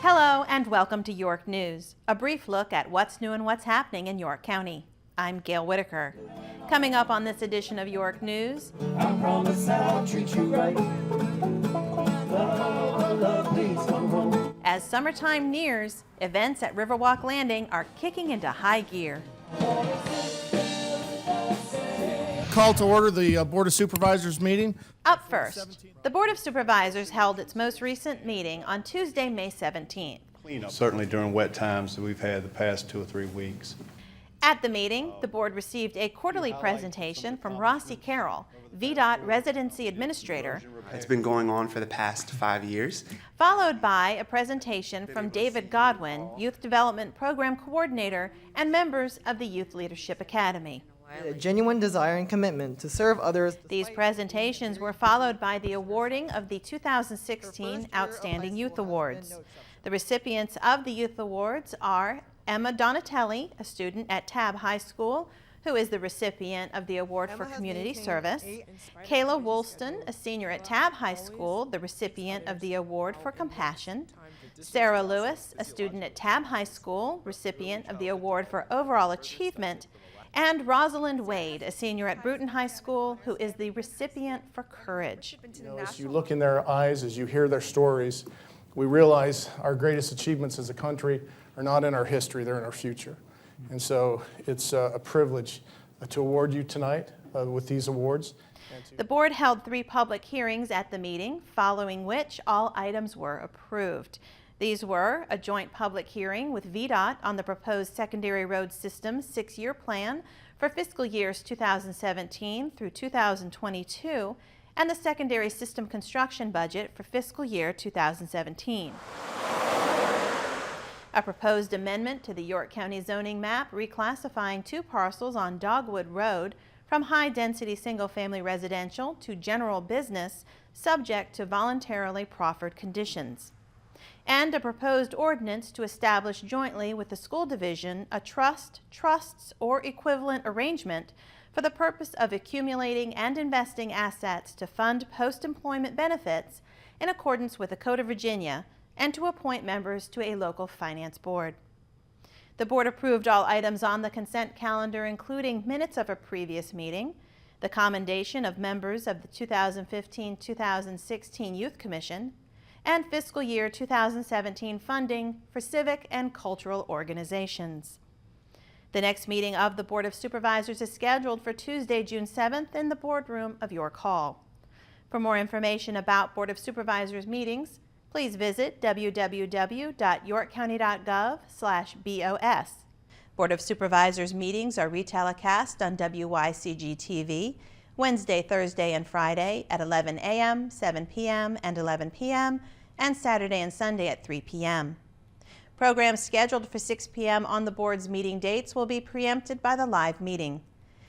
Hello and welcome to York News, a brief look at what's new and what's happening in York County. I'm Gail Whitaker. Coming up on this edition of York News, I promise I'll treat you right. Love, please come home. As summertime nears, events at Riverwalk Landing are kicking into high gear. Call to order the Board of Supervisors meeting. Up first, the Board of Supervisors held its most recent meeting on Tuesday, May 17th. Cleanup, certainly during wet times that we've had the past 2 or 3 weeks. At the meeting, the board received a quarterly presentation from Rossi Carroll, VDOT Residency Administrator. It's been going on for the past 5 years. Followed by a presentation from David Godwin, Youth Development Program Coordinator and members of the Youth Leadership Academy. A genuine desire and commitment to serve others. These presentations were followed by the awarding of the 2016 Outstanding Youth Awards. The recipients of the Youth Awards are Emma Donatelli, a student at Tabb High School, who is the recipient of the Award for Community Service. Kayla Woolston, a senior at Tabb High School, the recipient of the Award for Compassion. Sarah Lewis, a student at Tabb High School, recipient of the Award for Overall Achievement. And Rosalind Wade, a senior at Bruton High School, who is the recipient for Courage. As you look in their eyes, as you hear their stories, we realize our greatest achievements as a country are not in our history, they're in our future. And so it's a privilege to award you tonight with these awards. The board held 3 public hearings at the meeting, following which all items were approved. These were a joint public hearing with VDOT on the proposed secondary road system 6-year plan for fiscal years 2017 through 2022 and the secondary system construction budget for fiscal year 2017. A proposed amendment to the York County zoning map reclassifying 2 parcels on Dogwood Road from high-density single-family residential to general business subject to voluntarily proffered conditions. And a proposed ordinance to establish jointly with the school division a trust, trusts, or equivalent arrangement for the purpose of accumulating and investing assets to fund post-employment benefits in accordance with the Code of Virginia and to appoint members to a local finance board. The board approved all items on the consent calendar, including minutes of a previous meeting, the commendation of members of the 2015-2016 Youth Commission, and fiscal year 2017 funding for civic and cultural organizations. The next meeting of the Board of Supervisors is scheduled for Tuesday, June 7th in the boardroom of York Hall. For more information about Board of Supervisors meetings, please visit www.yorkcounty.gov/BOS. Board of Supervisors meetings are retelecast on WYCG TV Wednesday, Thursday, and Friday at 11 a.m., 7 p.m., and 11 p.m., and Saturday and Sunday at 3 p.m. Programs scheduled for 6 p.m. on the board's meeting dates will be preempted by the live meeting.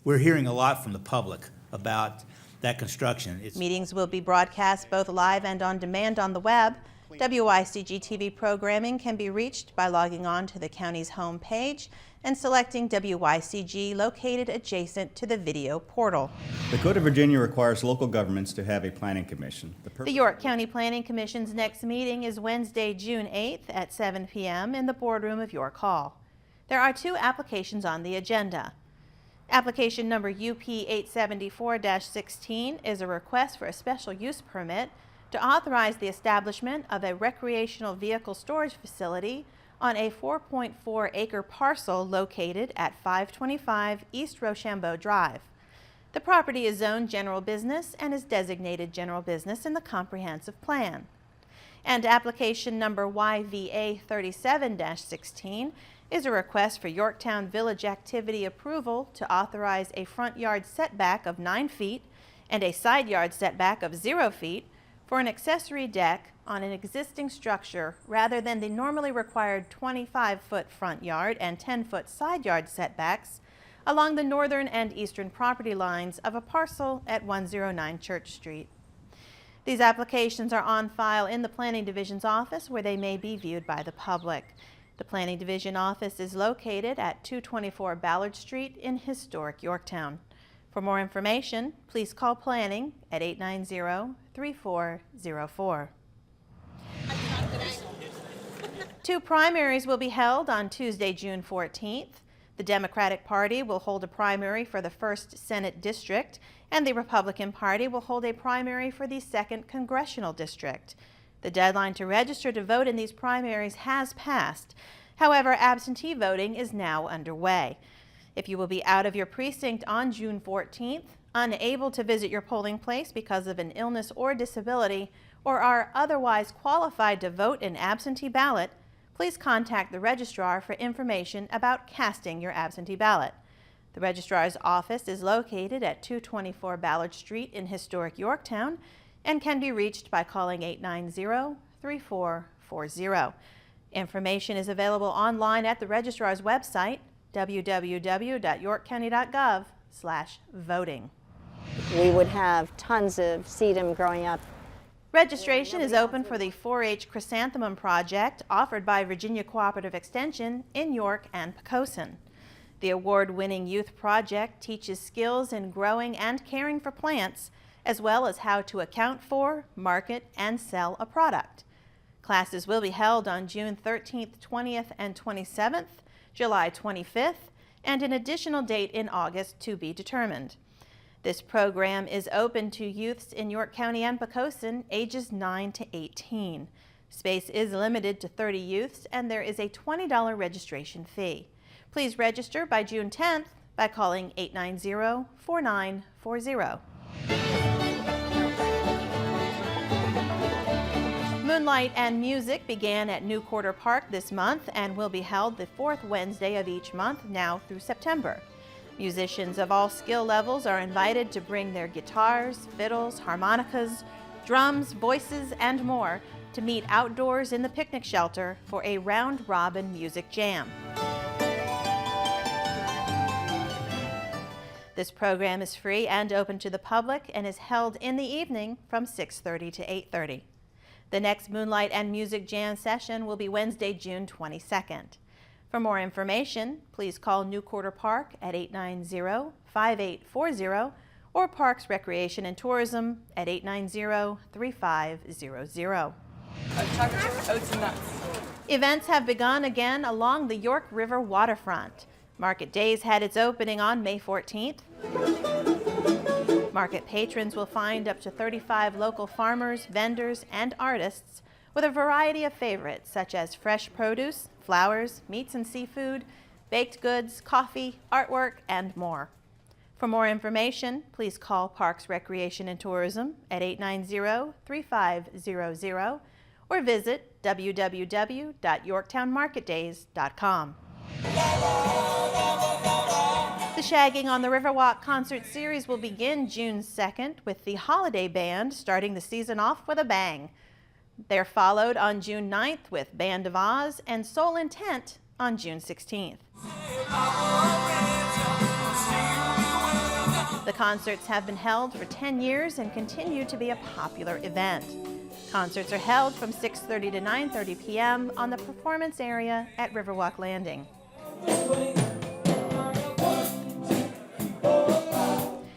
We're hearing a lot from the public about that construction. Meetings will be broadcast both live and on demand on the web. WYCG TV programming can be reached by logging on to the county's home page and selecting WYCG located adjacent to the video portal. The Code of Virginia requires local governments to have a planning commission. The York County Planning Commission's next meeting is Wednesday, June 8th at 7 p.m. in the boardroom of York Hall. There are 2 applications on the agenda. Application number UP 874-16 is a request for a special use permit to authorize the establishment of a recreational vehicle storage facility on a 4.4-acre parcel located at 525 East Rochambeau Drive. The property is zoned general business and is designated general business in the comprehensive plan. And application number YVA 37-16 is a request for Yorktown Village Activity approval to authorize a front yard setback of 9 feet and a side yard setback of 0 feet for an accessory deck on an existing structure rather than the normally required 25-foot front yard and 10-foot side yard setbacks along the northern and eastern property lines of a parcel at 109 Church Street. These applications are on file in the Planning Division's office where they may be viewed by the public. The Planning Division office is located at 224 Ballard Street in historic Yorktown. For more information, please call Planning at 890-3404. 2 primaries will be held on Tuesday, June 14th. The Democratic Party will hold a primary for the 1st Senate District, and the Republican Party will hold a primary for the 2nd Congressional District. The deadline to register to vote in these primaries has passed. However, absentee voting is now underway. If you will be out of your precinct on June 14th, unable to visit your polling place because of an illness or disability, or are otherwise qualified to vote in absentee ballot, please contact the registrar for information about casting your absentee ballot. The registrar's office is located at 224 Ballard Street in historic Yorktown and can be reached by calling 890-3440. Information is available online at the registrar's website, www.yorkcounty.gov/voting. We would have tons of sedum growing up. Registration is open for the 4-H Chrysanthemum Project offered by Virginia Cooperative Extension in York and Poquoson. The award-winning youth project teaches skills in growing and caring for plants, as well as how to account for, market, and sell a product. Classes will be held on June 13th, 20th, and 27th, July 25th, and an additional date in August to be determined. This program is open to youths in York County and Poquoson ages 9 to 18. Space is limited to 30 youths, and there is a $20 registration fee. Please register by June 10th by calling 890-4940. Moonlight and Music began at New Quarter Park this month and will be held the 4th Wednesday of each month now through September. Musicians of all skill levels are invited to bring their guitars, fiddles, harmonicas, drums, voices, and more to meet outdoors in the picnic shelter for a round-robin music jam. This program is free and open to the public and is held in the evening from 6:30 to 8:30. The next Moonlight and Music Jam session will be Wednesday, June 22nd. For more information, please call New Quarter Park at 890-5840 or Parks Recreation and Tourism at 890-3500. Chocolate oats and nuts. Events have begun again along the York River waterfront. Market Days had its opening on May 14th. Market patrons will find up to 35 local farmers, vendors, and artists with a variety of favorites such as fresh produce, flowers, meats and seafood, baked goods, coffee, artwork, and more. For more information, please call Parks Recreation and Tourism at 890-3500 or visit www.yorktownmarketdays.com. The Shagging on the Riverwalk concert series will begin June 2nd with the Holiday Band starting the season off with a bang. They're followed on June 9th with Band of Oz and Soul Intent on June 16th. The concerts have been held for 10 years and continue to be a popular event. Concerts are held from 6:30 to 9:30 p.m. on the performance area at Riverwalk Landing.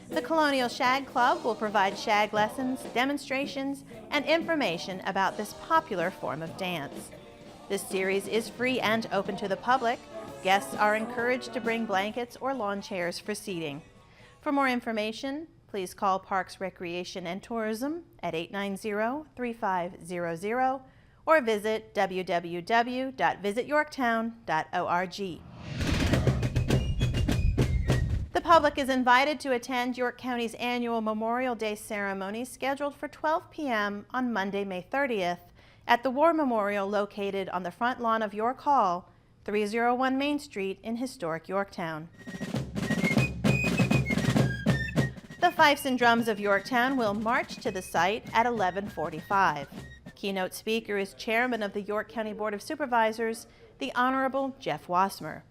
The Colonial Shag Club will provide shag lessons, demonstrations, and information about this popular form of dance. This series is free and open to the public. Guests are encouraged to bring blankets or lawn chairs for seating. For more information, please call Parks Recreation and Tourism at 890-3500 or visit www.visityorktown.org. The public is invited to attend York County's annual Memorial Day ceremony scheduled for 12 p.m. on Monday, May 30th at the War Memorial located on the front lawn of York Hall, 301 Main Street in historic Yorktown. The Fifes and Drums of Yorktown will march to the site at 11:45. Keynote speaker is Chairman of the York County Board of Supervisors, the Honorable Jeff Wassmer.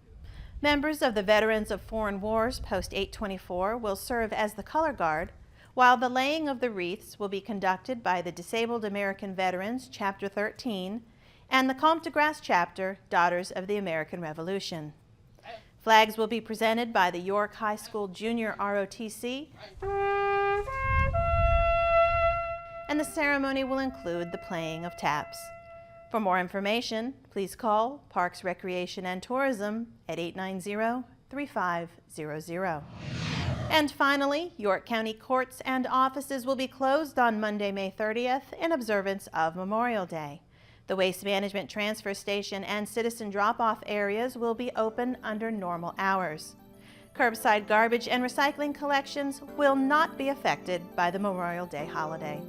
Members of the Veterans of Foreign Wars Post 824 will serve as the color guard, while the laying of the wreaths will be conducted by the Disabled American Veterans Chapter 13 and the Comte de Grasse Chapter, Daughters of the American Revolution. Flags will be presented by the York High School Junior ROTC, and the ceremony will include the playing of taps. For more information, please call Parks, Recreation, and Tourism at 890-3500. And finally, York County courts and offices will be closed on Monday, May 30th in observance of Memorial Day. The Waste Management Transfer Station and Citizen Drop-Off areas will be open under normal hours. Curbside garbage and recycling collections will not be affected by the Memorial Day holiday.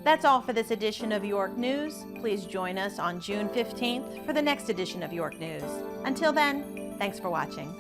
That's all for this edition of York News. Please join us on June 15th for the next edition of York News. Until then, thanks for watching.